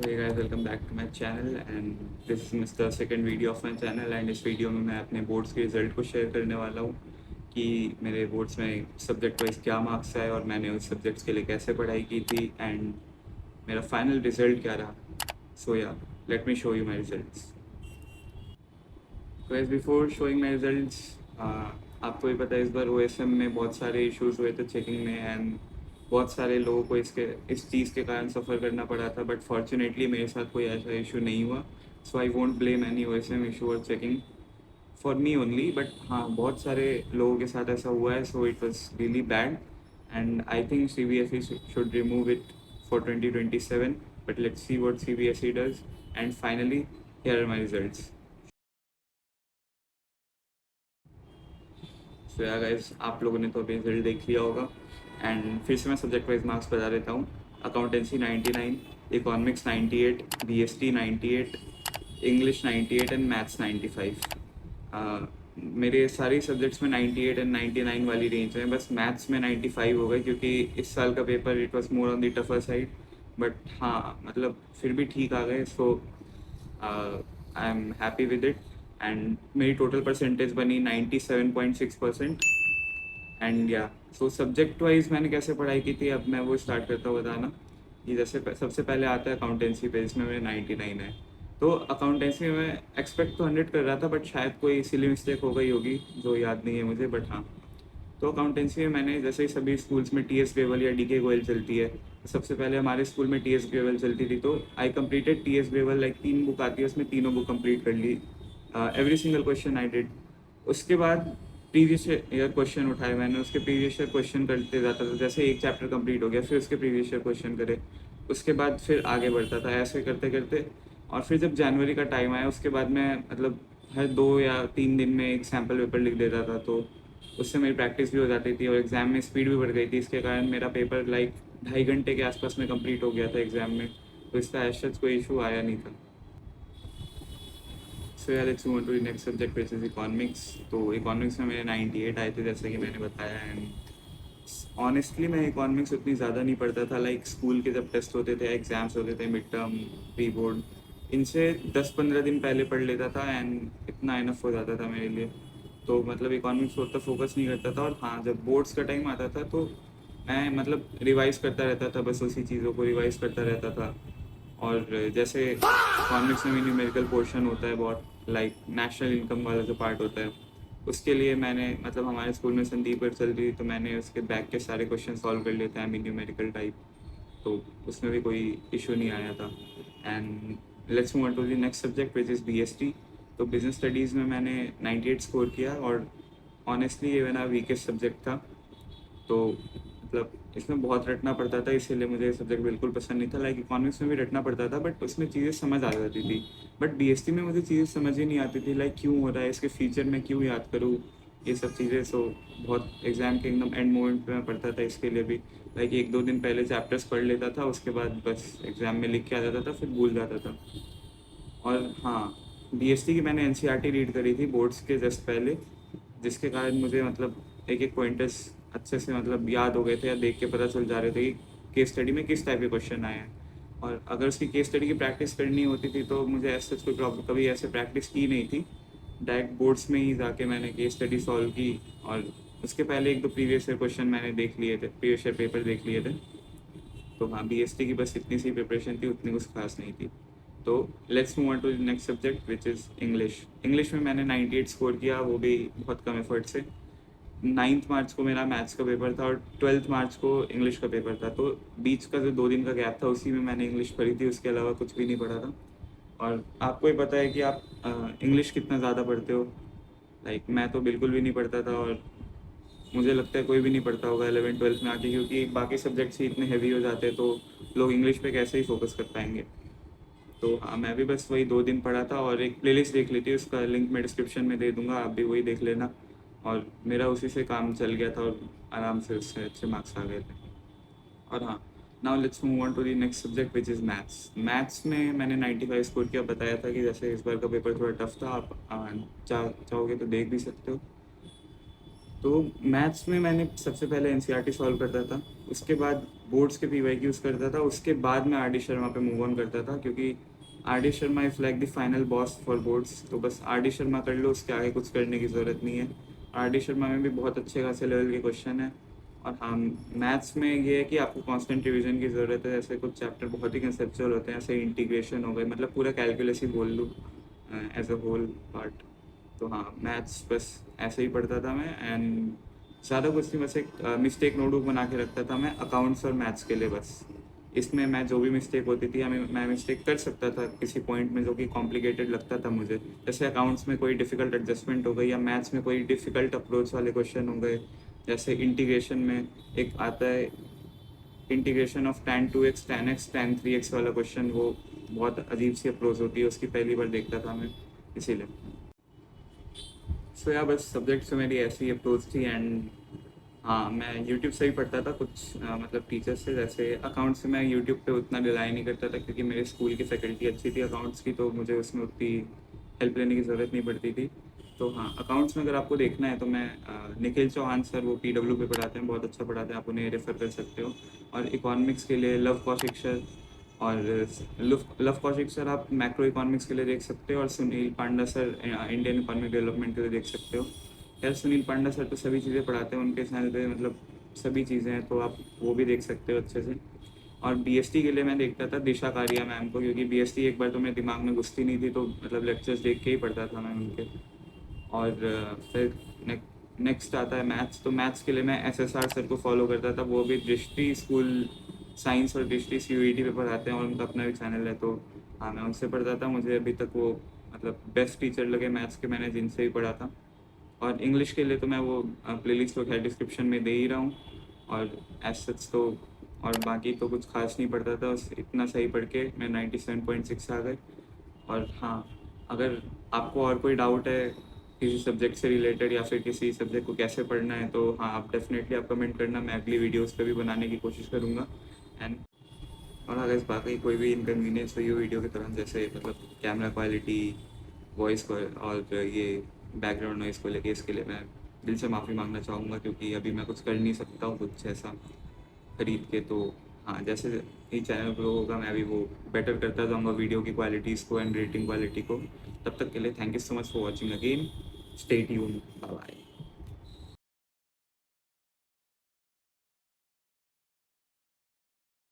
So hey guys, welcome back to my channel and this is the second video of my channel and इस video में मैं अपने boards के result को share करने वाला हूँ कि मेरे बोर्ड्स में सब्जेक्ट वाइज क्या मार्क्स आए और मैंने उस सब्जेक्ट्स के लिए कैसे पढ़ाई की थी एंड मेरा फाइनल रिज़ल्ट क्या रहा. So yeah let me show you my results. तो as before showing my results, आपको भी पता है इस बार OSM में बहुत सारे इश्यूज हुए थे चेकिंग में एंड बहुत सारे लोगों को इस चीज़ के कारण सफ़र करना पड़ा था. बट फॉर्चुनेटली मेरे साथ कोई ऐसा इशू नहीं हुआ. So I won't blame any OSM issue और checking for me only. But हाँ, बहुत सारे लोगों के साथ ऐसा हुआ है. So it was really bad and I think CBSE should remove it for 2027. But let's see what CBSE does. And finally here are my results. So yeah guys, आप लोगों ने तो अभी रिजल्ट देख लिया होगा एंड फिर से मैं सब्जेक्ट वाइज मार्क्स बता देता हूँ. Accountancy 99, economics 98, BST 98, English 98 and maths 95. मेरे सारे सब्जेक्ट्स में 98 एंड 99 वाली रेंज है. बस मैथ्स में 95 हो गए क्योंकि इस साल का paper it was more on the tougher side. But हाँ, मतलब फिर भी ठीक आ गए. So I am happy with it and मेरी टोटल परसेंटेज बनी 97.6%. एंड या सो सब्जेक्ट वाइज मैंने कैसे पढ़ाई की थी, अब मैं वो स्टार्ट करता हूँ बताना. कि जैसे सबसे पहले आता है अकाउंटेंसी पे, जिसमें मेरे 99 है. तो अकाउंटेंसी में मैं एक्सपेक्ट तो 100 कर रहा था बट शायद कोई सिली मिस्टेक हो गई होगी जो याद नहीं है मुझे. बट हाँ, तो अकाउंटेंसी में मैंने जैसे ही सभी स्कूल्स में TS ग्रेवल या DK गोयल चलती है, तो सबसे पहले हमारे स्कूल में TS ग्रेवल चलती थी. तो I completed TS Grewal. Like 3 book आती है, उसमें तीनों बुक कंप्लीट कर ली. Every single question I did. उसके बाद प्रीवियस ईयर क्वेश्चन उठाए मैंने, उसके प्रीवियस ईयर क्वेश्चन करते जाता था. जैसे एक चैप्टर कंप्लीट हो गया, फिर उसके प्रीवियस ईयर क्वेश्चन करे, उसके बाद फिर आगे बढ़ता था ऐसे करते करते. और फिर जब जनवरी का टाइम आया, उसके बाद मैं मतलब हर 2 या 3 दिन में एक सैम्पल पेपर लिख देता था. तो उससे मेरी प्रैक्टिस भी हो जाती थी और एग्ज़ाम में स्पीड भी बढ़ गई थी. इसके कारण मेरा पेपर लाइक 2.5 घंटे के आसपास में कंप्लीट हो गया था एग्ज़ाम में. तो इसका ऐसा कोई इशू आया नहीं था. सो यार, let's move on to the next subject which is economics. तो इकोनॉमिक्स में मेरे 98 आए थे जैसे कि मैंने बताया. एंड ऑनेस्टली मैं इकोनॉमिक्स उतनी ज़्यादा नहीं पढ़ता था. लाइक स्कूल के जब टेस्ट होते थे, एग्ज़ाम्स होते थे, मिड टर्म, प्री बोर्ड, इनसे 10-15 दिन पहले पढ़ लेता था एंड इतना इनफ हो जाता था मेरे लिए. तो मतलब इकोनॉमिक्स पर उतना फोकस नहीं करता था. और हाँ, जब बोर्ड्स का टाइम आता था तो मैं मतलब रिवाइज़ करता रहता था, बस उसी चीज़ों को रिवाइज़ करता रहता था. और जैसे इकोनॉमिक्स में भी न्यूमेरिकल पोर्शन होता है बहुत, लाइक नेशनल इनकम वाला जो पार्ट होता है, उसके लिए मैंने मतलब हमारे स्कूल में संदीप पर चल रही थी तो मैंने उसके बैक के सारे क्वेश्चन सॉल्व कर लिए थे. I mean numerical type. तो उसमें भी कोई इशू नहीं आया था. And let's move on to the next subject which is BST. तो बिजनेस स्टडीज़ में मैंने 98 स्कोर किया और ऑनेस्टली ये मेरा वीकेस्ट सब्जेक्ट था. तो मतलब इसमें बहुत रटना पड़ता था, इसीलिए मुझे ये सब्जेक्ट बिल्कुल पसंद नहीं था. लाइक इकोनॉमिक्स में भी रटना पड़ता था बट उसमें चीज़ें समझ आ जाती थी. बट BST में मुझे चीज़ें समझ ही नहीं आती थी. लाइक क्यों हो रहा है, इसके फीचर में क्यों याद करूँ, ये सब चीज़ें. सो बहुत एग्ज़ाम के एकदम एंड मोमेंट पे मैं पढ़ता था इसके लिए भी. लाइक 1-2 दिन पहले चैप्टर्स पढ़ लेता था, उसके बाद बस एग्ज़ाम में लिख के आ जाता था, फिर भूल जाता था. और हाँ, BST की मैंने NCERT रीड करी थी बोर्ड्स के जस्ट पहले, जिसके कारण मुझे मतलब एक एक पॉइंटर्स अच्छे से मतलब याद हो गए थे या देख के पता चल जा रहे थे कि केस स्टडी में किस टाइप के क्वेश्चन आए हैं. और अगर उसकी केस स्टडी की प्रैक्टिस करनी होती थी तो मुझे ऐसा कोई प्रॉब्लम, कभी ऐसे प्रैक्टिस की नहीं थी. डायरेक्ट बोर्ड्स में ही जाके मैंने केस स्टडी सॉल्व की. और उसके पहले 1-2 प्रीवियस ईयर क्वेश्चन मैंने देख लिए थे, प्रीवियस ईयर पेपर देख लिए थे. तो हाँ, BST की बस इतनी सी प्रिपरेशन थी, उतनी कुछ खास नहीं थी. तो let's move on to the next subject which is English. English में मैंने 98 स्कोर किया, वो भी बहुत कम एफर्ट से. 9 मार्च को मेरा मैथ्स का पेपर था और 12 मार्च को इंग्लिश का पेपर था. तो बीच का जो 2 दिन का गैप था उसी में मैंने इंग्लिश पढ़ी थी, उसके अलावा कुछ भी नहीं पढ़ा था. और आपको ही पता है कि आप इंग्लिश कितना ज़्यादा पढ़ते हो. लाइक मैं तो बिल्कुल भी नहीं पढ़ता था और मुझे लगता है कोई भी नहीं पढ़ता होगा 11-12 में आके, क्योंकि बाकी सब्जेक्ट्स ही इतने हैवी हो जाते हैं तो लोग इंग्लिश पे कैसे ही फोकस कर पाएंगे. तो हाँ, मैं भी बस वही 2 दिन पढ़ा था और एक प्लेलिस्ट देख ली थी, उसका लिंक मैं डिस्क्रिप्शन में दे दूंगा, आप भी वही देख लेना. और मेरा उसी से काम चल गया था और आराम से उससे अच्छे मार्क्स आ गए थे. और हाँ, now let's move on to the next subject which is maths. Maths में मैंने 95 स्कोर किया. बताया था कि जैसे इस बार का पेपर थोड़ा टफ था, आप चाहोगे तो देख भी सकते हो. तो मैथ्स में मैंने सबसे पहले एनसीईआरटी सॉल्व करता था, उसके बाद बोर्ड्स के पीवाईक्यूज करता था, उसके बाद मैं आर डी शर्मा पे मूव ऑन करता था, क्योंकि R D Sharma is like the final boss for boards. तो बस आर डी शर्मा कर लो, उसके आगे कुछ करने की ज़रूरत नहीं है। आर डी शर्मा में भी बहुत अच्छे खासे लेवल के क्वेश्चन है। और हाँ, मैथ्स में ये है कि आपको कांस्टेंट रिवीजन की ज़रूरत है। जैसे कुछ चैप्टर बहुत ही कंसेप्चुअल होते हैं, जैसे इंटीग्रेशन हो गए, मतलब पूरा कैलकुलस ही बोल लूँ एज अ होल पार्ट। तो हाँ, मैथ्स बस ऐसे ही पढ़ता था मैं। एंड ज़्यादा कुछ नहीं, बस एक मिस्टेक नोटबुक बना के रखता था मैं अकाउंट्स और मैथ्स के लिए बस। इसमें मैं जो भी मिस्टेक होती थी, मैं मिस्टेक कर सकता था किसी पॉइंट में जो कि कॉम्प्लिकेटेड लगता था मुझे। जैसे अकाउंट्स में कोई डिफ़िकल्ट एडजस्टमेंट हो गई, या मैथ्स में कोई डिफ़िकल्ट अप्रोच वाले क्वेश्चन हो गए। जैसे इंटीग्रेशन में एक आता है, integration of tan 2x tan x tan 3x वाला क्वेश्चन, वो बहुत अजीब सी अप्रोच होती है उसकी, पहली बार देखता था मैं, इसीलिए। सो या बस सब्जेक्ट से मेरी ऐसी अप्रोच थी। एंड हाँ, मैं यूट्यूब से ही पढ़ता था कुछ, मतलब टीचर से। जैसे अकाउंट से मैं यूट्यूब पे उतना रिलाई नहीं करता था, क्योंकि मेरे स्कूल की फैकल्टी अच्छी थी अकाउंट्स की, तो मुझे उसमें उतनी हेल्प लेने की ज़रूरत नहीं पड़ती थी। तो हाँ, अकाउंट्स में अगर आपको देखना है तो मैं निखिल चौहान सर, वो PW पे पढ़ाते हैं, बहुत अच्छा पढ़ाते हैं, आप उन्हें रेफ़र कर सकते हो। और इकोनॉमिक्स के लिए लव कौशिक सर, और लव कौशिक सर आप मैक्रो इकोनॉमिक्स के लिए देख सकते हो, और सुनील पांडा सर इंडियन इकोनॉमिक डेवलपमेंट के लिए देख सकते हो। यार सुनील पांडा सर तो सभी चीज़ें पढ़ाते हैं उनके चैनल पे, मतलब सभी चीज़ें हैं, तो आप वो भी देख सकते हो अच्छे से। और बीएसटी के लिए मैं देखता था दिशा कारिया मैम को, क्योंकि बीएसटी एक बार तो मेरे दिमाग में घुसती नहीं थी, तो मतलब लेक्चर्स देख के ही पढ़ता था मैं उनके। और फिर नेक्स्ट आता है मैथ्स। तो मैथ्स के लिए मैं SSR सर को फॉलो करता था, वो भी दृष्टि स्कूल साइंस और दृष्टि CUET पे पढ़ाते हैं, और उनका अपना भी चैनल है। तो हाँ, मैं उनसे पढ़ता था, मुझे अभी तक वो मतलब बेस्ट टीचर लगे मैथ्स के, मैंने जिनसे भी पढ़ा था। और इंग्लिश के लिए तो मैं वो प्लेलिस्ट तो खैर डिस्क्रिप्शन में दे ही रहा हूँ। और एज सच तो, और बाकी तो कुछ खास नहीं पढ़ता था, बस इतना सही पढ़ के मैं 97.6 आ गए। और हाँ, अगर आपको और कोई डाउट है किसी सब्जेक्ट से रिलेटेड, या फिर किसी सब्जेक्ट को कैसे पढ़ना है, तो हाँ, आप डेफिनेटली आप कमेंट करना, मैं अगली वीडियोस पे भी बनाने की कोशिश करूँगा। एंड और अगर बाकी कोई भी इनकन्वीनियंस हुई हो वीडियो के दौरान, जैसे मतलब कैमरा क्वालिटी, वॉइस को और ये बैकग्राउंड नॉइस को लेके, इसके लिए मैं दिल से माफ़ी मांगना चाहूँगा, क्योंकि अभी मैं कुछ कर नहीं सकता हूँ कुछ ऐसा खरीद के। तो हाँ, जैसे ही चैनल ग्रो होगा मैं भी वो बेटर करता जाऊँगा वीडियो की क्वालिटीज़ को एंड रेटिंग क्वालिटी को। तब तक के लिए thank you so much for watching again, stay tuned, bye bye.